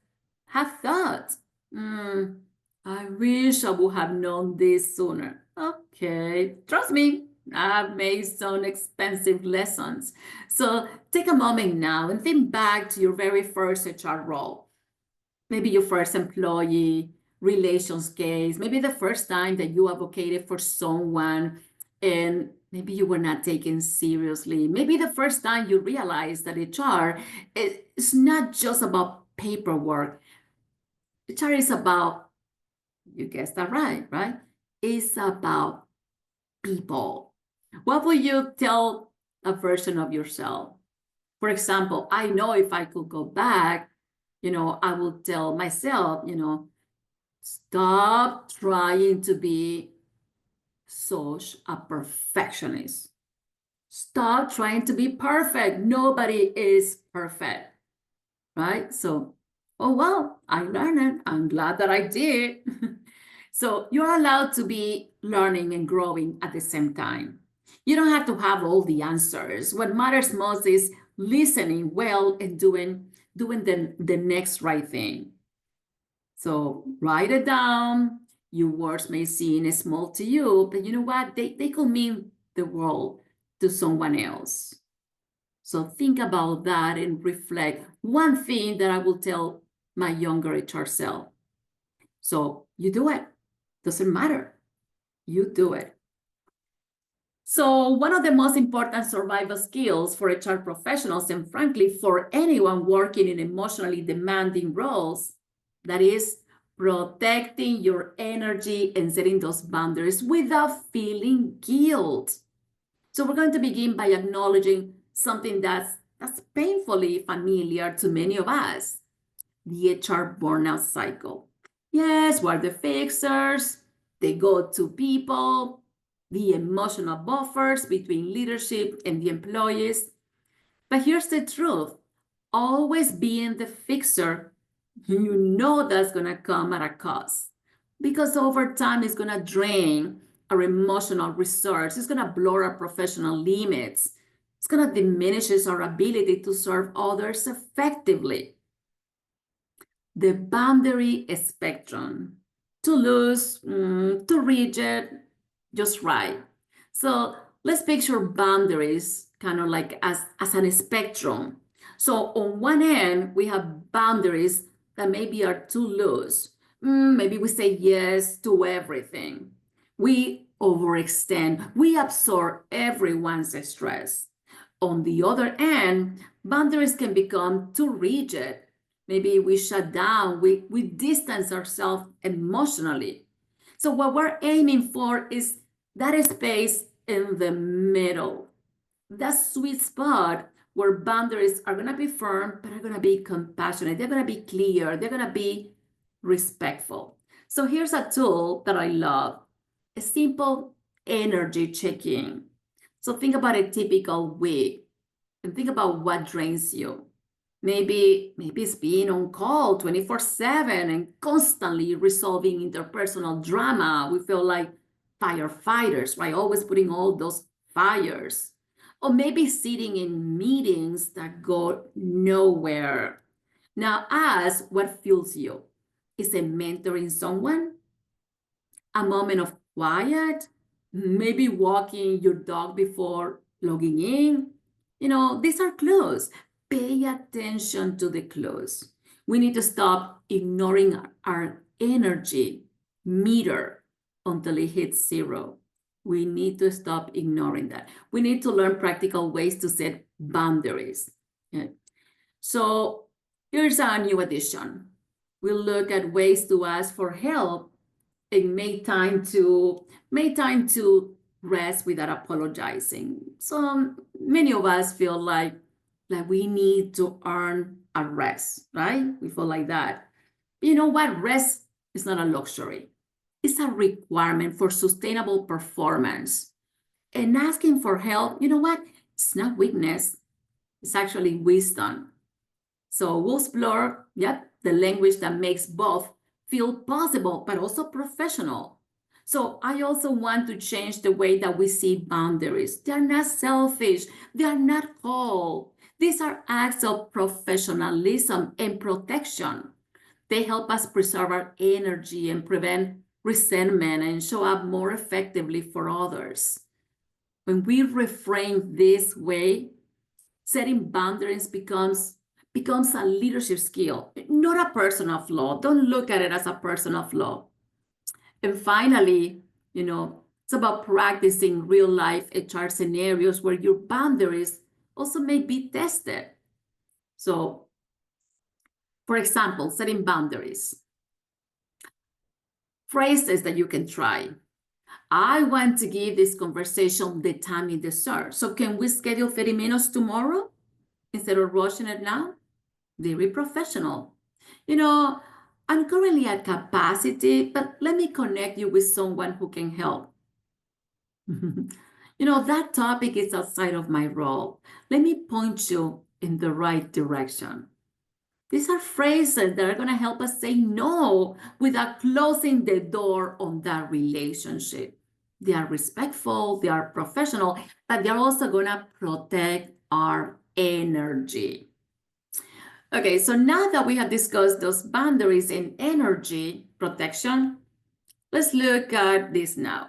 have thought, I wish I would have known this sooner. Okay, trust me, I've made some expensive lessons. So take a moment now and think back to your very first HR role. Maybe your first employee relations case, maybe the first time that you advocated for someone and maybe you were not taken seriously. Maybe the first time you realized that HR is not just about paperwork. HR is about, you guessed that right? It's about people. What would you tell a version of yourself? For example, I know if I could go back, I would tell myself, stop trying to be such a perfectionist. Stop trying to be perfect. Nobody is perfect, right? So, oh, well, I learned it. I'm glad that I did. So you're allowed to be learning and growing at the same time. You don't have to have all the answers. What matters most is listening well and doing the next right thing. So write it down. Your words may seem small to you, but you know what? They could mean the world to someone else. So think about that and reflect. One thing that I will tell my younger HR self. So you do it. Doesn't matter. You do it. So one of the most important survival skills for HR professionals, and frankly, for anyone working in emotionally demanding roles, that is protecting your energy and setting those boundaries without feeling guilt. So we're going to begin by acknowledging something that's painfully familiar to many of us, the HR burnout cycle. Yes, we're the fixers, the go-to people, the emotional buffers between leadership and the employees. But here's the truth. Always being the fixer, you know that's going to come at a cost. Because over time, it's going to drain our emotional reserves. It's going to blur our professional limits. It's going to diminish our ability to serve others effectively. The boundary spectrum, too loose, too rigid, just right. So let's picture boundaries kind of like as an spectrum. So on one end, we have boundaries that maybe are too loose. Maybe we say yes to everything. We overextend. We absorb everyone's stress. On the other end, boundaries can become too rigid. Maybe we shut down, we distance ourselves emotionally. So what we're aiming for is that space in the middle, that sweet spot where boundaries are going to be firm, but are going to be compassionate. They're going to be clear. They're going to be respectful. So here's a tool that I love, a simple energy check-in. So think about a typical week. and think about what drains you. Maybe it's being on call 24/7 and constantly resolving interpersonal drama. We feel like firefighters, right? Always putting all those fires. Or maybe sitting in meetings that go nowhere. Now ask what fuels you. Is it mentoring someone? A moment of quiet? Maybe walking your dog before logging in? These are clues. Pay attention to the clues. We need to stop ignoring our energy meter until it hits zero. We need to stop ignoring that. We need to learn practical ways to set boundaries. Okay? So here's a new addition. We'll look at ways to ask for help and make time to rest without apologizing. So many of us feel like we need to earn a rest, right? We feel like that. You know what? Rest is not a luxury. It's a requirement for sustainable performance. And asking for help, you know what? It's not weakness. It's actually wisdom. So we'll explore, the language that makes both feel possible, but also professional. So I also want to change the way that we see boundaries. They're not selfish. They are not cold. These are acts of professionalism and protection. They help us preserve our energy and prevent resentment and show up more effectively for others. When we reframe this way, setting boundaries becomes a leadership skill, not a personal flaw. Don't look at it as a personal flaw. And finally, it's about practicing real life HR scenarios where your boundaries also may be tested. So, for example, setting boundaries. Phrases that you can try. I want to give this conversation the time it deserves. So can we schedule 30 minutes tomorrow instead of rushing it now? Very professional. I'm currently at capacity, but let me connect you with someone who can help. That topic is outside of my role. Let me point you in the right direction. These are phrases that are going to help us say no without closing the door on that relationship. They are respectful, they are professional, but they're also going to protect our energy. Okay, so now that we have discussed those boundaries in energy protection, let's look at this now.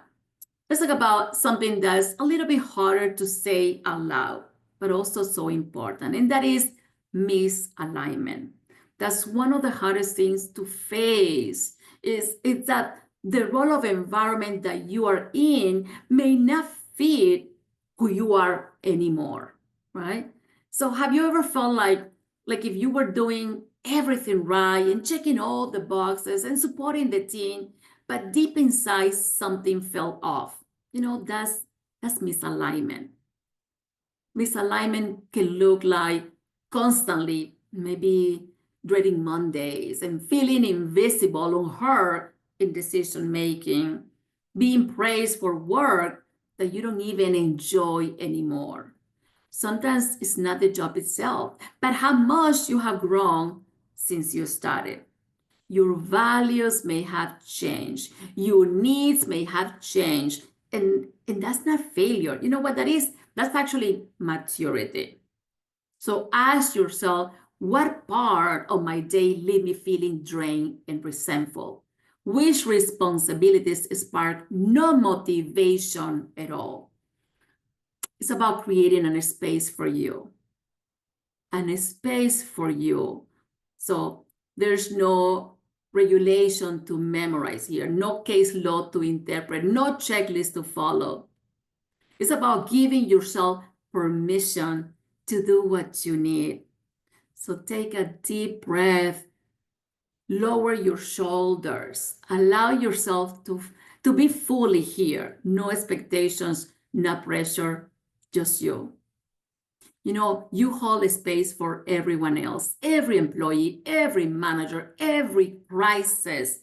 Let's talk about something that's a little bit harder to say out loud, but also so important, and that is misalignment. That's one of the hardest things to face, is that the role of environment that you are in may not fit who you are anymore, right? So have you ever felt like if you were doing everything right and checking all the boxes and supporting the team, but deep inside something fell off? That's misalignment. Misalignment can look like constantly, maybe dreading Mondays and feeling invisible or hurt in decision making, being praised for work that you don't even enjoy anymore. Sometimes it's not the job itself, but how much you have grown since you started. Your values may have changed. Your needs may have changed. And that's not failure. You know what that is? That's actually maturity. So ask yourself, what part of my day leave me feeling drained and resentful? Which responsibilities spark no motivation at all? It's about creating a space for you. And a space for you. So there's no regulation to memorize here, no case law to interpret, no checklist to follow. It's about giving yourself permission to do what you need. So take a deep breath, lower your shoulders, allow yourself to be fully here. No expectations, no pressure, just you. You hold a space for everyone else, every employee, every manager, every crisis,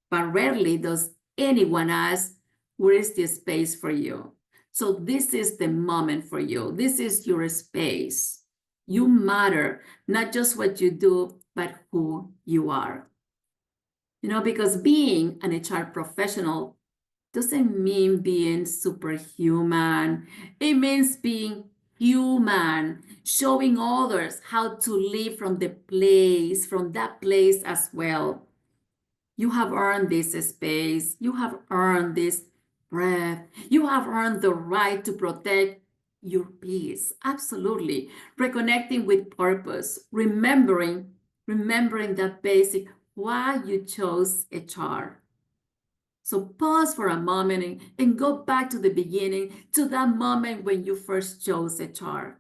but rarely does anyone ask, where is the space for you? So this is the moment for you. This is your space. You matter, not just what you do, but who you are. Because being an HR professional doesn't mean being superhuman. It means being human, showing others how to live from that place as well. You have earned this space. You have earned this breath. You have earned the right to protect your peace. Absolutely. Reconnecting with purpose, remembering that basic why you chose HR. So pause for a moment and go back to the beginning, to that moment when you first chose HR.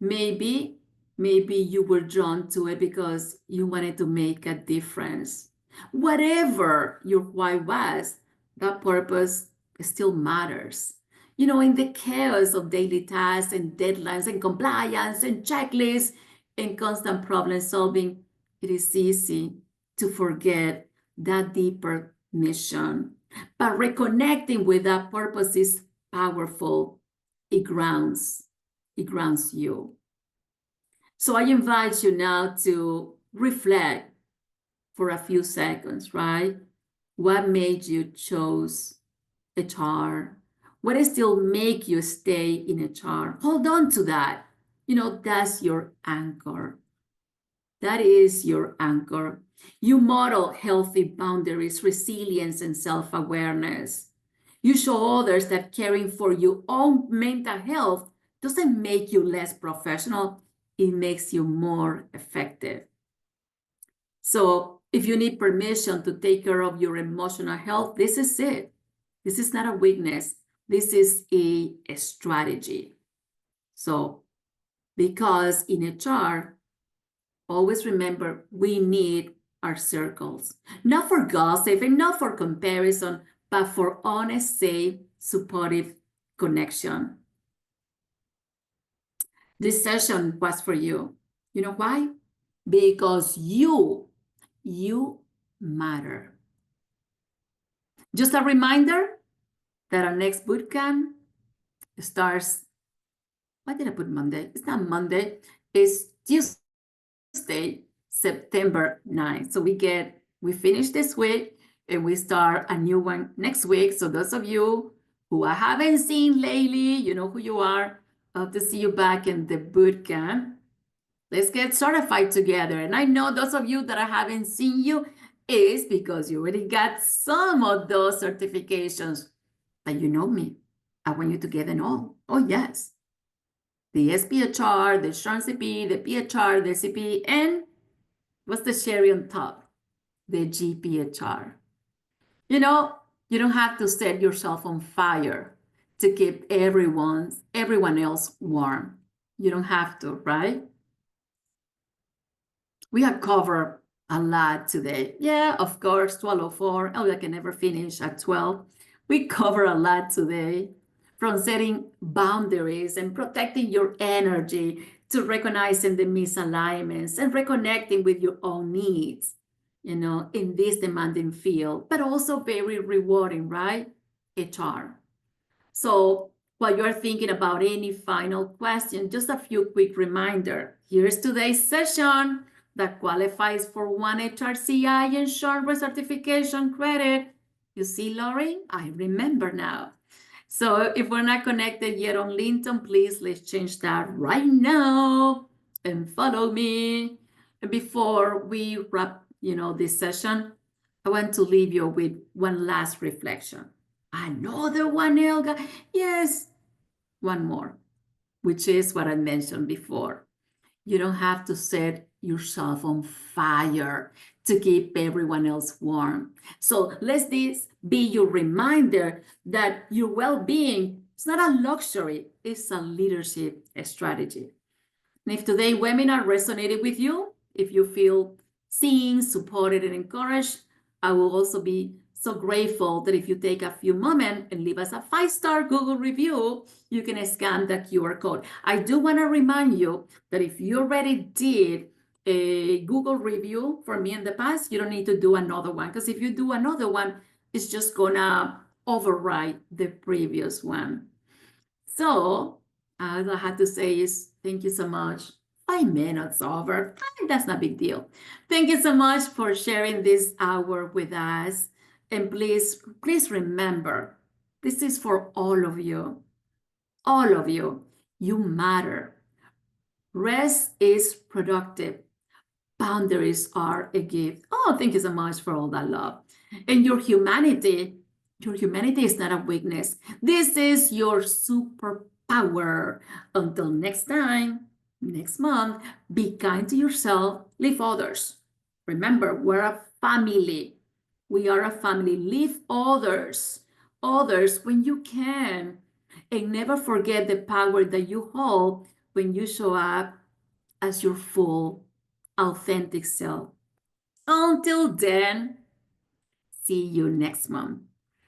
Maybe, maybe you were drawn to it because you wanted to make a difference. Whatever your why was, that purpose still matters. In the chaos of daily tasks and deadlines and compliance and checklists and constant problem solving, it is easy to forget that deeper mission. But reconnecting with that purpose is powerful. It grounds you. So I invite you now to reflect for a few seconds, right? What made you choose HR? What still make you stay in HR? Hold on to that. That's your anchor. That is your anchor. You model healthy boundaries, resilience, and self-awareness. You show others that caring for your own mental health doesn't make you less professional, it makes you more effective. So if you need permission to take care of your emotional health, this is it. This is not a weakness. This is a strategy. So because in HR, always remember we need our circles, not for gossip and not for comparison, but for honest, safe, supportive connection. This session was for you. You know why? Because you matter. Just a reminder that our next bootcamp starts, why did I put Monday? It's not Monday, it's Tuesday, September 9th. So we finish this week and we start a new one next week. So those of you who I haven't seen lately, you know who you are. I hope to see you back in the bootcamp. Let's get certified together. And I know those of you that I haven't seen you is because you already got some of those certifications. But you know me. I want you to get them all. Oh, yes. The SPHR, the shrm CP, the PHR, the CP, and what's the cherry on top? The GPHR. You don't have to set yourself on fire to keep everyone else warm. You don't have to, right? We have covered a lot today. Yeah, of course, 12:04. Oh, I can never finish at 12. We cover a lot today, from setting boundaries and protecting your energy to recognizing the misalignments and reconnecting with your own needs, in this demanding field, but also very rewarding, right? HR. So while you're thinking about any final question, just a few quick reminder. Here's today's session that qualifies for one HRCI and shrm certification credit. You see, Lori, I remember now. So if we're not connected yet on LinkedIn, please let's change that right now and follow me. And before we wrap, this session, I want to leave you with one last reflection. Another one, Elga. Yes, one more, which is what I mentioned before. You don't have to set yourself on fire to keep everyone else warm. So let this be your reminder that your well-being is not a luxury, it's a leadership strategy. And if today's webinar resonated with you, if you feel seen, supported, and encouraged, I will also be so grateful that if you take a few moments and leave us a 5-star Google review, you can scan the QR code. I do want to remind you that if you already did a Google review for me in the past, you don't need to do another one, because if you do another one, it's just gonna override the previous one. So all I have to say is thank you so much 5 minutes over. That's not a big deal. Thank you so much for sharing this hour with us. And please remember, this is for all of you. All of you. You matter. Rest is productive. Boundaries are a gift. Oh, thank you so much for all that love. And your humanity is not a weakness. This is your superpower. Until next time, next month, be kind to yourself, leave others. Remember, we're a family. We are a family. Leave others when you can. And never forget the power that you hold when you show up as your full, authentic self. Until then, see you next month.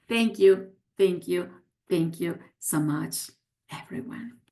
Thank you, thank you, thank you so much, everyone.